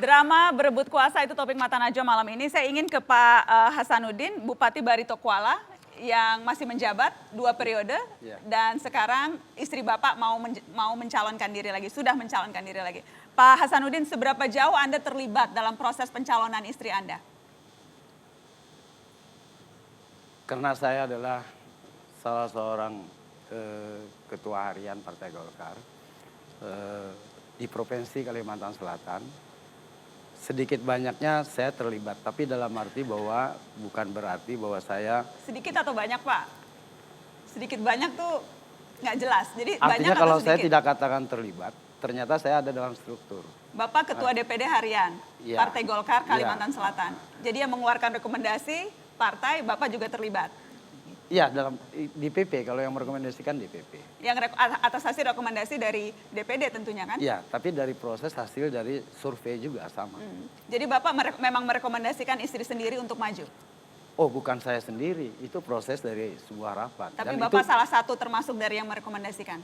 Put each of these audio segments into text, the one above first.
Drama berebut kuasa itu topik Mata Najwa malam ini. Saya ingin ke Pak Hasanuddin, Bupati Barito Kuala yang masih menjabat 2 periode dan sekarang istri Bapak mau mencalonkan diri lagi, sudah mencalonkan diri lagi. Pak Hasanuddin, seberapa jauh Anda terlibat dalam proses pencalonan istri Anda? Karena saya adalah salah seorang ketua harian Partai Golkar di Provinsi Kalimantan Selatan, sedikit banyaknya saya terlibat, tapi dalam arti bahwa bukan berarti bahwa saya... Sedikit atau banyak, Pak? Sedikit banyak tuh nggak jelas. Jadi artinya banyak kalau atau saya sedikit? tidak katakan terlibat, ternyata saya ada dalam struktur. Bapak Ketua DPD Harian Ya. Partai Golkar Kalimantan Ya. Selatan. Jadi yang mengeluarkan rekomendasi partai, Bapak juga terlibat? Iya, di PP, kalau yang merekomendasikan DPP. Yang atas hasil rekomendasi dari DPD tentunya kan? Iya, tapi dari proses hasil dari survei juga sama. Jadi Bapak memang merekomendasikan istri sendiri untuk maju? Oh, bukan saya sendiri, itu proses dari sebuah rapat. Tapi Dan Bapak itu, salah satu termasuk dari yang merekomendasikan?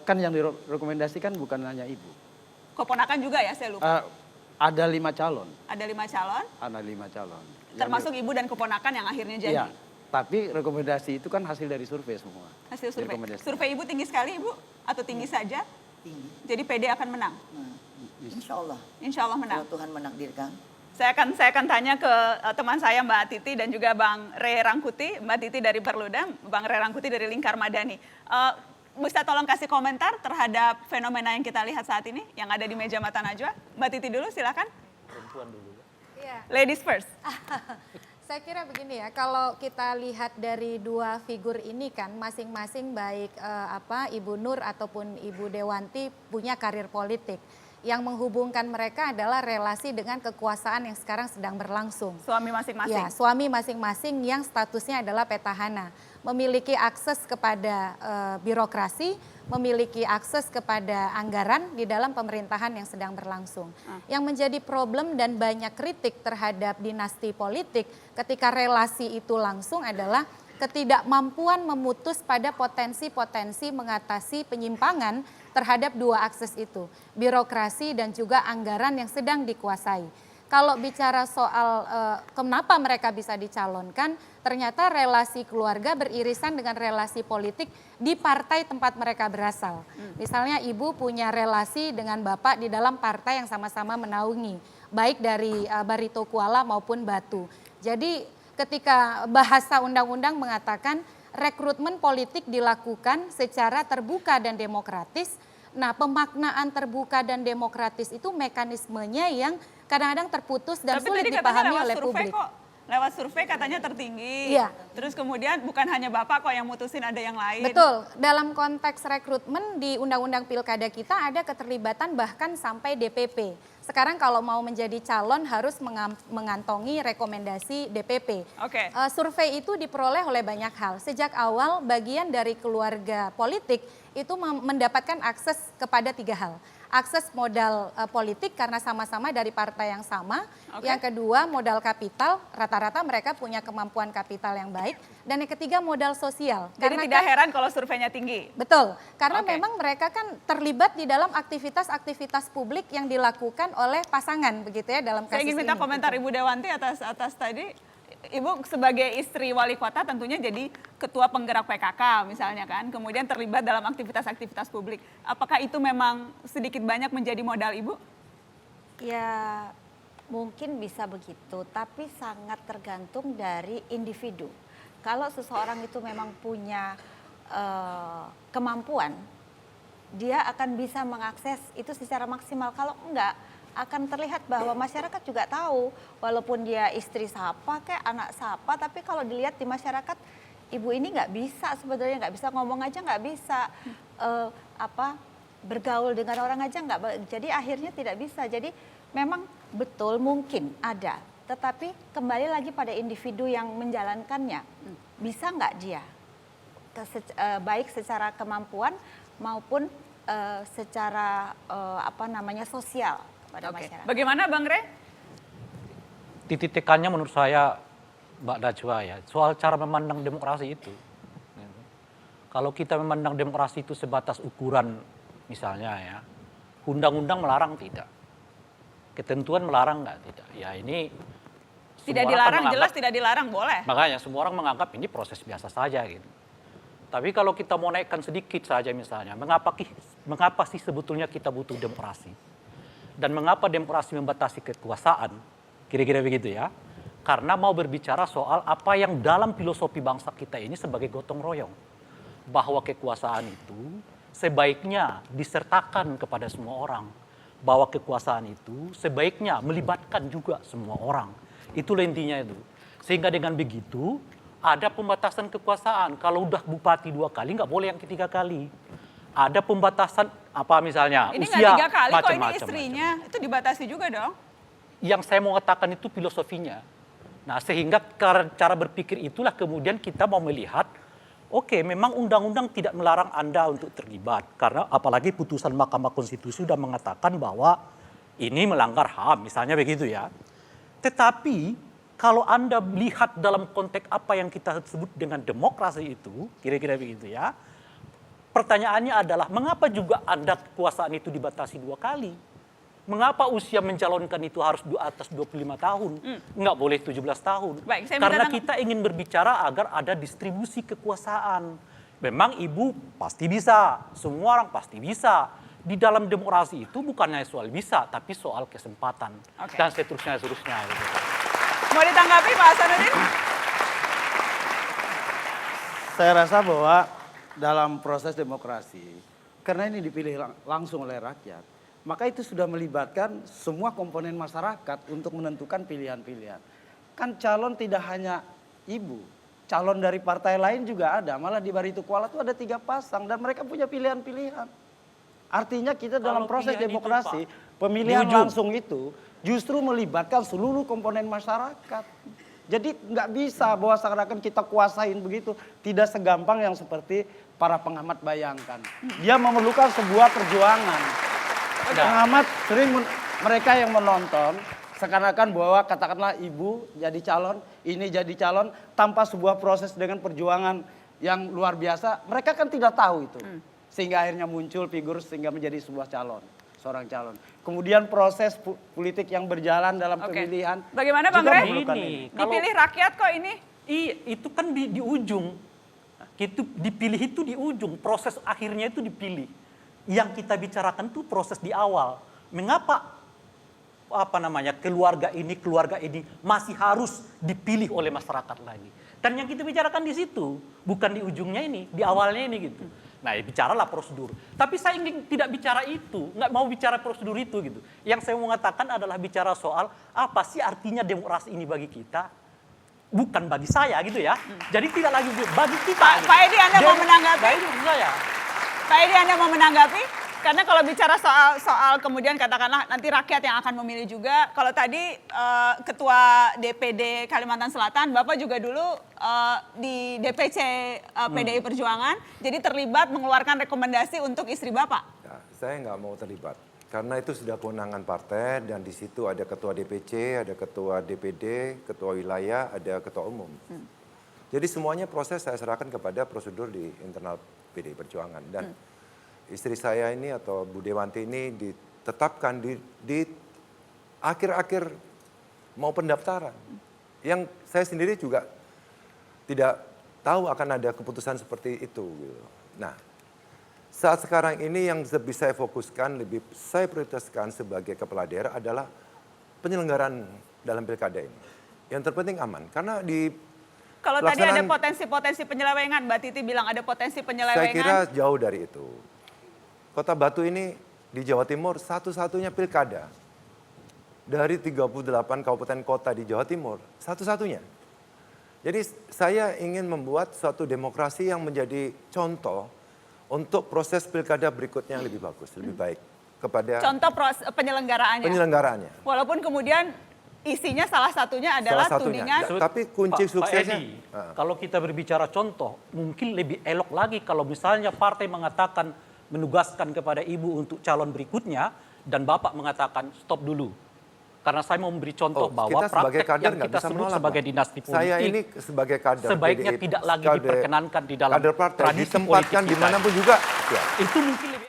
kan yang direkomendasikan bukan hanya ibu. Keponakan juga ya, saya lupa. Ada 5 calon. Ada 5 calon? Ada 5 calon. Termasuk ibu dan keponakan yang akhirnya jadi? Iya, tapi rekomendasi itu kan hasil dari survei semua. Hasil survei. Rekomendasi. Survei ibu tinggi sekali, Ibu? Atau tinggi saja? Tinggi. Jadi PD akan menang? Insya Allah. Insya Allah menang. Kalau Tuhan menakdirkan. Saya akan tanya ke teman saya Mbak Titi dan juga Bang Ray Rangkuti. Mbak Titi dari Perludem, Bang Ray Rangkuti dari Lingkar Madani. Bisa tolong kasih komentar terhadap fenomena yang kita lihat saat ini, yang ada di meja Mata Najwa. Mbak Titi dulu, silakan. Perempuan dulu. Iya. Ladies first. Saya kira begini ya, kalau kita lihat dari dua figur ini kan masing-masing baik Ibu Nur ataupun Ibu Dewanti punya karir politik. Yang menghubungkan mereka adalah relasi dengan kekuasaan yang sekarang sedang berlangsung. Suami masing-masing. Ya, suami masing-masing yang statusnya adalah petahana. Memiliki akses kepada birokrasi, memiliki akses kepada anggaran di dalam pemerintahan yang sedang berlangsung. Yang menjadi problem dan banyak kritik terhadap dinasti politik ketika relasi itu langsung adalah ketidakmampuan memutus pada potensi-potensi mengatasi penyimpangan terhadap dua akses itu, birokrasi dan juga anggaran yang sedang dikuasai. Kalau bicara soal kenapa mereka bisa dicalonkan, ternyata relasi keluarga beririsan dengan relasi politik di partai tempat mereka berasal. Misalnya ibu punya relasi dengan bapak di dalam partai yang sama-sama menaungi, baik dari Barito Kuala maupun Batu. Jadi ketika bahasa undang-undang mengatakan rekrutmen politik dilakukan secara terbuka dan demokratis. Nah, pemaknaan terbuka dan demokratis itu mekanismenya yang kadang-kadang terputus dan Tapi sulit tadi katanya dipahami lewat oleh survei publik. kok. Lewat survei katanya tertinggi. Iya. Terus kemudian bukan hanya Bapak kok yang mutusin, ada yang lain. Betul, dalam konteks rekrutmen di Undang-Undang Pilkada kita ada keterlibatan bahkan sampai DPP. Sekarang kalau mau menjadi calon harus mengantongi rekomendasi DPP. Oke. Survei itu diperoleh oleh banyak hal. Sejak awal bagian dari keluarga politik itu mendapatkan akses kepada 3 hal. Akses modal politik karena sama-sama dari partai yang sama. Oke. Yang kedua modal kapital, rata-rata mereka punya kemampuan kapital yang baik. Dan yang ketiga modal sosial. Jadi Karena tidak kan- heran kalau surveinya tinggi. Betul, karena Oke. memang mereka kan terlibat di dalam aktivitas-aktivitas publik yang dilakukan oleh pasangan begitu ya dalam kasus Saya ingin minta ini, komentar gitu. Ibu Dewanti atas tadi. Ibu sebagai istri wali kota tentunya jadi ketua penggerak PKK misalnya kan. Kemudian terlibat dalam aktivitas-aktivitas publik. Apakah itu memang sedikit banyak menjadi modal Ibu? Ya mungkin bisa begitu, tapi sangat tergantung dari individu. Kalau seseorang itu memang punya kemampuan, dia akan bisa mengakses itu secara maksimal. Kalau enggak, akan terlihat bahwa masyarakat juga tahu, walaupun dia istri siapa, kayak anak siapa, tapi kalau dilihat di masyarakat, ibu ini nggak bisa sebenarnya, nggak bisa ngomong aja, nggak bisa bergaul dengan orang aja nggak, jadi akhirnya tidak bisa. Jadi memang betul mungkin ada, tetapi kembali lagi pada individu yang menjalankannya, bisa nggak dia, baik secara kemampuan maupun secara sosial pada masyarakat. Bagaimana Bang Rey? Titik tekannya menurut saya Mbak Najwa ya, soal cara memandang demokrasi itu. Kalau kita memandang demokrasi itu sebatas ukuran misalnya ya, undang-undang melarang tidak. ketentuan melarang nggak? Tidak. Ya ini semua Tidak orang kan dilarang, menganggap- jelas tidak dilarang, boleh. Makanya semua orang menganggap ini proses biasa saja gitu. Tapi kalau kita mau naikkan sedikit saja misalnya, mengapa sih sebetulnya kita butuh demokrasi? Dan mengapa demokrasi membatasi kekuasaan? Kira-kira begitu ya. Karena mau berbicara soal apa yang dalam filosofi bangsa kita ini sebagai gotong royong. Bahwa kekuasaan itu sebaiknya disertakan kepada semua orang. Bahwa kekuasaan itu sebaiknya melibatkan juga semua orang. Itulah intinya itu. Sehingga dengan begitu ada pembatasan kekuasaan. Kalau udah bupati 2 kali, nggak boleh yang ketiga kali. Ada pembatasan apa misalnya Ini usia, nggak 3 kali kok, ini macam-macam, istrinya. Itu dibatasi juga dong. yang saya mau katakan itu filosofinya. Nah, sehingga cara berpikir itulah kemudian kita mau melihat, oke, memang undang-undang tidak melarang Anda untuk terlibat. Karena apalagi putusan Mahkamah Konstitusi sudah mengatakan bahwa ini melanggar HAM, misalnya begitu ya. Tetapi kalau Anda lihat dalam konteks apa yang kita sebut dengan demokrasi itu, kira-kira begitu ya, pertanyaannya adalah mengapa juga Anda kekuasaan itu dibatasi 2 kali? Mengapa usia mencalonkan itu harus di atas 25 tahun? Nggak boleh 17 tahun. Baik, saya minta Karena tanggapan. kita ingin berbicara agar ada distribusi kekuasaan. Memang ibu pasti bisa, semua orang pasti bisa. Di dalam demokrasi itu bukannya soal bisa, tapi soal kesempatan. Oke. Dan seterusnya. Gitu. Mau ditanggapi Pak Hasanuddin? Saya rasa bahwa dalam proses demokrasi, karena ini dipilih langsung oleh rakyat, maka itu sudah melibatkan semua komponen masyarakat untuk menentukan pilihan-pilihan. Kan calon tidak hanya ibu, calon dari partai lain juga ada. Malah di Barito Kuala itu ada 3 pasang dan mereka punya pilihan-pilihan. Artinya kita dalam Kalau proses pilihan itu, demokrasi, Pak, pemilihan di ujung. langsung itu justru melibatkan seluruh komponen masyarakat. Jadi nggak bisa bahwa seakan-akan kita kuasain begitu. Tidak segampang yang seperti para pengamat bayangkan. Dia memerlukan sebuah perjuangan. Pengamat sering mereka yang menonton seakan-akan bahwa katakanlah ibu jadi calon, ini jadi calon tanpa sebuah proses dengan perjuangan yang luar biasa. Mereka kan tidak tahu itu. Sehingga akhirnya muncul figur sehingga menjadi sebuah calon, seorang calon. Kemudian proses politik yang berjalan dalam Oke. pemilihan. Bagaimana Bang juga Rey? memerlukan Ini, ini. kalau- Dipilih rakyat kok ini. Itu kan di ujung. Itu dipilih itu di ujung, proses akhirnya itu dipilih. Yang kita bicarakan itu proses di awal. Mengapa keluarga ini masih harus dipilih oleh masyarakat lagi? Dan yang kita bicarakan di situ, bukan di ujungnya ini, di awalnya ini gitu. Nah, bicaralah prosedur. Tapi saya ingin tidak bicara itu, nggak mau bicara prosedur itu gitu. Yang saya mau mengatakan adalah bicara soal apa sih artinya demokrasi ini bagi kita, bukan bagi saya gitu ya. Jadi tidak lagi bagi kita. gitu. Pak Edi, Anda mau menanggapi? Bagi saya. Pak Edi, Anda mau menanggapi? Karena kalau bicara soal kemudian katakanlah nanti rakyat yang akan memilih juga. Kalau tadi Ketua DPD Kalimantan Selatan, Bapak juga dulu di DPC PDI Perjuangan, jadi terlibat mengeluarkan rekomendasi untuk istri Bapak. Ya, saya nggak mau terlibat. Karena itu sudah kewenangan partai dan di situ ada ketua DPC, ada ketua DPD, ketua wilayah, ada ketua umum. Jadi semuanya proses saya serahkan kepada prosedur di internal PDI Perjuangan. Dan istri saya ini atau Bu Dewanti ini ditetapkan di akhir-akhir mau pendaftaran. Yang saya sendiri juga tidak tahu akan ada keputusan seperti itu. Gitu. Nah, saat sekarang ini yang lebih saya fokuskan, lebih saya prioritaskan sebagai kepala daerah adalah penyelenggaraan dalam pilkada ini. Yang terpenting aman, karena di Kalau tadi ada pelaksanaan- potensi-potensi penyelewengan, Mbak Titi bilang ada potensi saya penyelewengan. kira jauh dari itu. Kota Batu ini di Jawa Timur satu-satunya pilkada dari 38 kabupaten kota di Jawa Timur, satu-satunya. Jadi saya ingin membuat suatu demokrasi yang menjadi contoh untuk proses pilkada berikutnya yang lebih bagus, lebih baik kepada Contoh penyelenggaraannya. penyelenggaraannya. Walaupun kemudian isinya salah satunya adalah Salah satunya. tudingan. Ya. Tapi kunci suksesnya- Edi, Ah. kalau kita berbicara contoh, mungkin lebih elok lagi kalau misalnya partai mengatakan menugaskan kepada ibu untuk calon berikutnya dan bapak mengatakan stop dulu. Karena saya mau memberi contoh bahwa kita sebagai praktek kader yang nggak kita bisa sebut menolak, sebagai Pak. dinasti politik, Saya ini sebagai kader sebaiknya PDI, tidak lagi kader- diperkenankan di dalam kader partai tradisi ditempatkan politik kita. dimanapun juga. Ya. Itu mungkin lebih